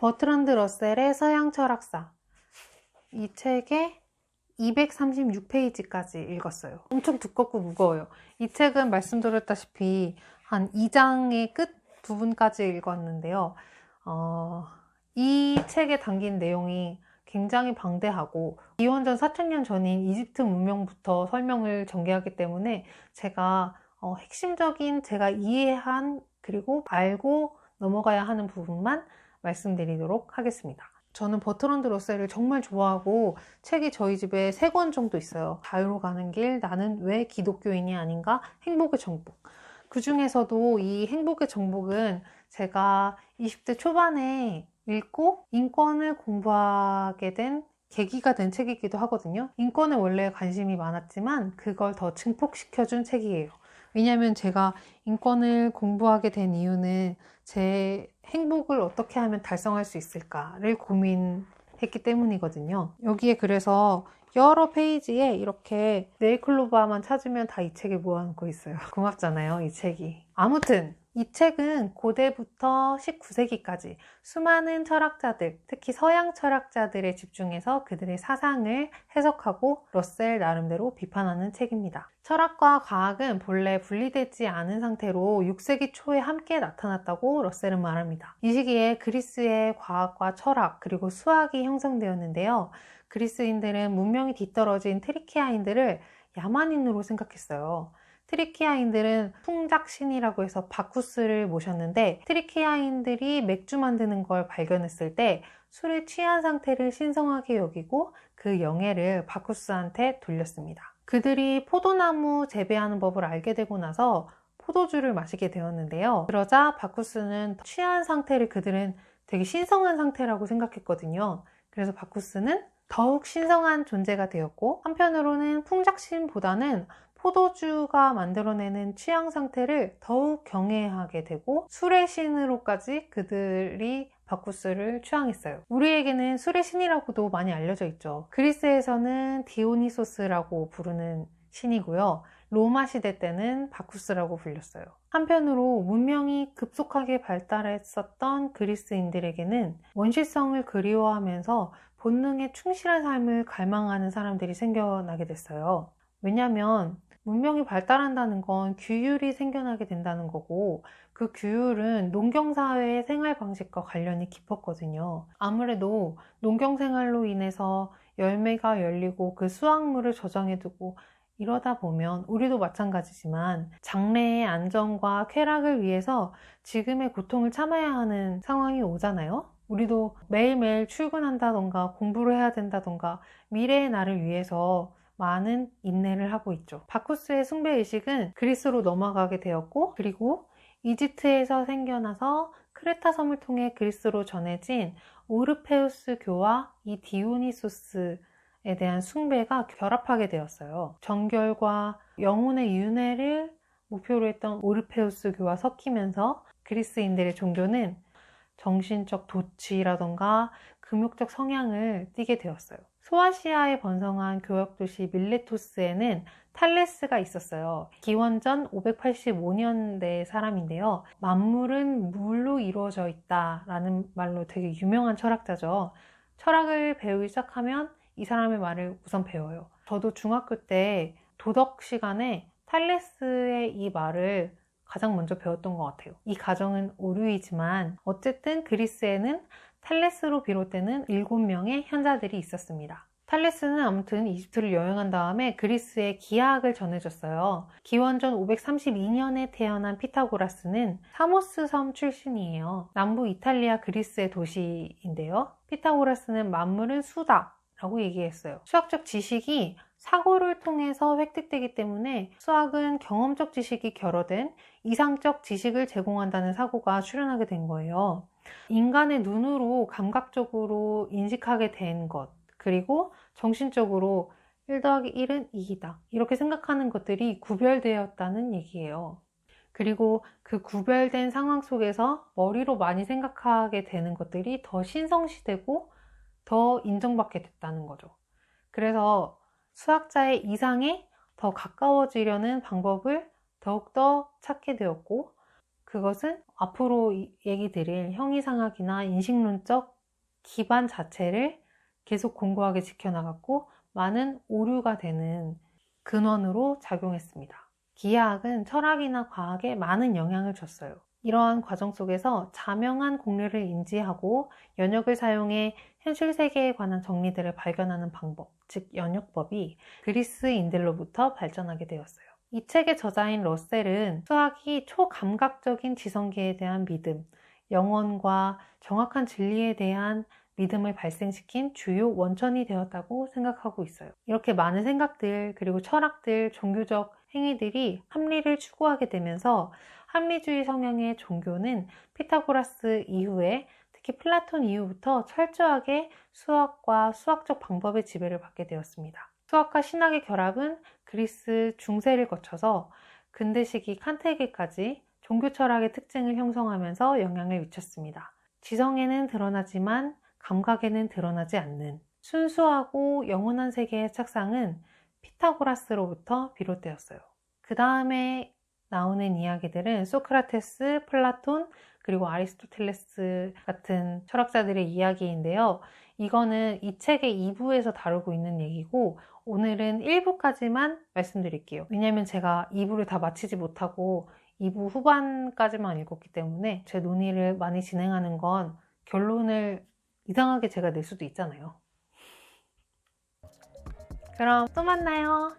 버트런드 러셀의 서양 철학사. 이 책에 236페이지까지 읽었어요. 엄청 두껍고 무거워요. 이 책은 말씀드렸다시피 한 2장의 끝 부분까지 읽었는데요. 이 책에 담긴 내용이 굉장히 방대하고 기원전 4000년 전인 이집트 문명부터 설명을 전개하기 때문에 제가 핵심적인 제가 이해한 그리고 알고 넘어가야 하는 부분만 말씀드리도록 하겠습니다. 저는 버트런드 러셀을 정말 좋아하고 책이 저희 집에 3권 정도 있어요. 자유로 가는 길, 나는 왜 기독교인이 아닌가, 행복의 정복. 그 중에서도 이 행복의 정복은 제가 20대 초반에 읽고 인권을 공부하게 된 계기가 된 책이기도 하거든요. 인권에 원래 관심이 많았지만 그걸 더 증폭시켜준 책이에요. 왜냐하면 제가 인권을 공부하게 된 이유는 제 행복을 어떻게 하면 달성할 수 있을까를 고민했기 때문이거든요. 여기에 그래서 여러 페이지에 이렇게 네이클로바만 찾으면 다 이 책에 모아놓고 있어요. 고맙잖아요, 이 책이. 아무튼 이 책은 고대부터 19세기까지 수많은 철학자들, 특히 서양 철학자들에 집중해서 그들의 사상을 해석하고 러셀 나름대로 비판하는 책입니다. 철학과 과학은 본래 분리되지 않은 상태로 6세기 초에 함께 나타났다고 러셀은 말합니다. 이 시기에 그리스의 과학과 철학 그리고 수학이 형성되었는데요. 그리스인들은 문명이 뒤떨어진 트리키아인들을 야만인으로 생각했어요. 트리키아인들은 풍작신이라고 해서 바쿠스를 모셨는데 트리키아인들이 맥주 만드는 걸 발견했을 때 술에 취한 상태를 신성하게 여기고 그 영예를 바쿠스한테 돌렸습니다. 그들이 포도나무 재배하는 법을 알게 되고 나서 포도주를 마시게 되었는데요. 그러자 바쿠스는 취한 상태를 그들은 되게 신성한 상태라고 생각했거든요. 그래서 바쿠스는 더욱 신성한 존재가 되었고 한편으로는 풍작신보다는 포도주가 만들어내는 취향 상태를 더욱 경외하게 되고 술의 신으로까지 그들이 바쿠스를 추앙했어요. 우리에게는 술의 신이라고도 많이 알려져 있죠. 그리스에서는 디오니소스라고 부르는 신이고요. 로마 시대 때는 바쿠스라고 불렸어요. 한편으로 문명이 급속하게 발달했었던 그리스인들에게는 원시성을 그리워하면서 본능에 충실한 삶을 갈망하는 사람들이 생겨나게 됐어요. 왜냐하면 문명이 발달한다는 건 규율이 생겨나게 된다는 거고 그 규율은 농경사회의 생활 방식과 관련이 깊었거든요. 아무래도 농경생활로 인해서 열매가 열리고 그 수확물을 저장해두고 이러다 보면 우리도 마찬가지지만 장래의 안정과 쾌락을 위해서 지금의 고통을 참아야 하는 상황이 오잖아요. 우리도 매일매일 출근한다던가 공부를 해야 된다던가 미래의 나를 위해서 많은 인내를 하고 있죠. 바쿠스의 숭배의식은 그리스로 넘어가게 되었고 그리고 이집트에서 생겨나서 크레타 섬을 통해 그리스로 전해진 오르페우스교와 이 디오니소스에 대한 숭배가 결합하게 되었어요. 정결과 영혼의 윤회를 목표로 했던 오르페우스교와 섞이면서 그리스인들의 종교는 정신적 도취라던가 금욕적 성향을 띠게 되었어요. 소아시아에 번성한 교역도시 밀레토스에는 탈레스가 있었어요. 기원전 585년대 사람인데요. 만물은 물로 이루어져 있다라는 말로 되게 유명한 철학자죠. 철학을 배우기 시작하면 이 사람의 말을 우선 배워요. 저도 중학교 때 도덕 시간에 탈레스의 이 말을 가장 먼저 배웠던 것 같아요. 이 가정은 오류이지만 어쨌든 그리스에는 탈레스로 비롯되는 7명의 현자들이 있었습니다. 탈레스는 아무튼 이집트를 여행한 다음에 그리스에 기하학을 전해줬어요. 기원전 532년에 태어난 피타고라스는 사모스 섬 출신이에요. 남부 이탈리아 그리스의 도시인데요. 피타고라스는 만물은 수다 라고 얘기했어요. 수학적 지식이 사고를 통해서 획득되기 때문에 수학은 경험적 지식이 결여된 이상적 지식을 제공한다는 사고가 출현하게 된 거예요. 인간의 눈으로 감각적으로 인식하게 된 것, 그리고 정신적으로 1 더하기 1은 2이다. 이렇게 생각하는 것들이 구별되었다는 얘기예요. 그리고 그 구별된 상황 속에서 머리로 많이 생각하게 되는 것들이 더 신성시되고 더 인정받게 됐다는 거죠. 그래서 수학자의 이상에 더 가까워지려는 방법을 더욱더 찾게 되었고 그것은 앞으로 얘기 드릴 형이상학이나 인식론적 기반 자체를 계속 공고하게 지켜나갔고 많은 오류가 되는 근원으로 작용했습니다. 기하학은 철학이나 과학에 많은 영향을 줬어요. 이러한 과정 속에서 자명한 공리를 인지하고 연역을 사용해 현실 세계에 관한 정리들을 발견하는 방법, 즉 연역법이 그리스인들로부터 발전하게 되었어요. 이 책의 저자인 러셀은 수학이 초감각적인 지성계에 대한 믿음, 영원과 정확한 진리에 대한 믿음을 발생시킨 주요 원천이 되었다고 생각하고 있어요. 이렇게 많은 생각들, 그리고 철학들, 종교적 행위들이 합리를 추구하게 되면서 합리주의 성향의 종교는 피타고라스 이후에, 특히 플라톤 이후부터 철저하게 수학과 수학적 방법의 지배를 받게 되었습니다. 수학과 신학의 결합은 그리스 중세를 거쳐서 근대 시기 칸트에게까지 종교 철학의 특징을 형성하면서 영향을 미쳤습니다. 지성에는 드러나지만 감각에는 드러나지 않는 순수하고 영원한 세계의 착상은 피타고라스로부터 비롯되었어요. 그 다음에 나오는 이야기들은 소크라테스, 플라톤, 그리고 아리스토텔레스 같은 철학자들의 이야기인데요. 이거는 이 책의 2부에서 다루고 있는 얘기고 오늘은 1부까지만 말씀드릴게요. 왜냐면 제가 2부를 다 마치지 못하고 2부 후반까지만 읽었기 때문에 제 논의를 많이 진행하는 건 결론을 이상하게 제가 낼 수도 있잖아요. 그럼 또 만나요.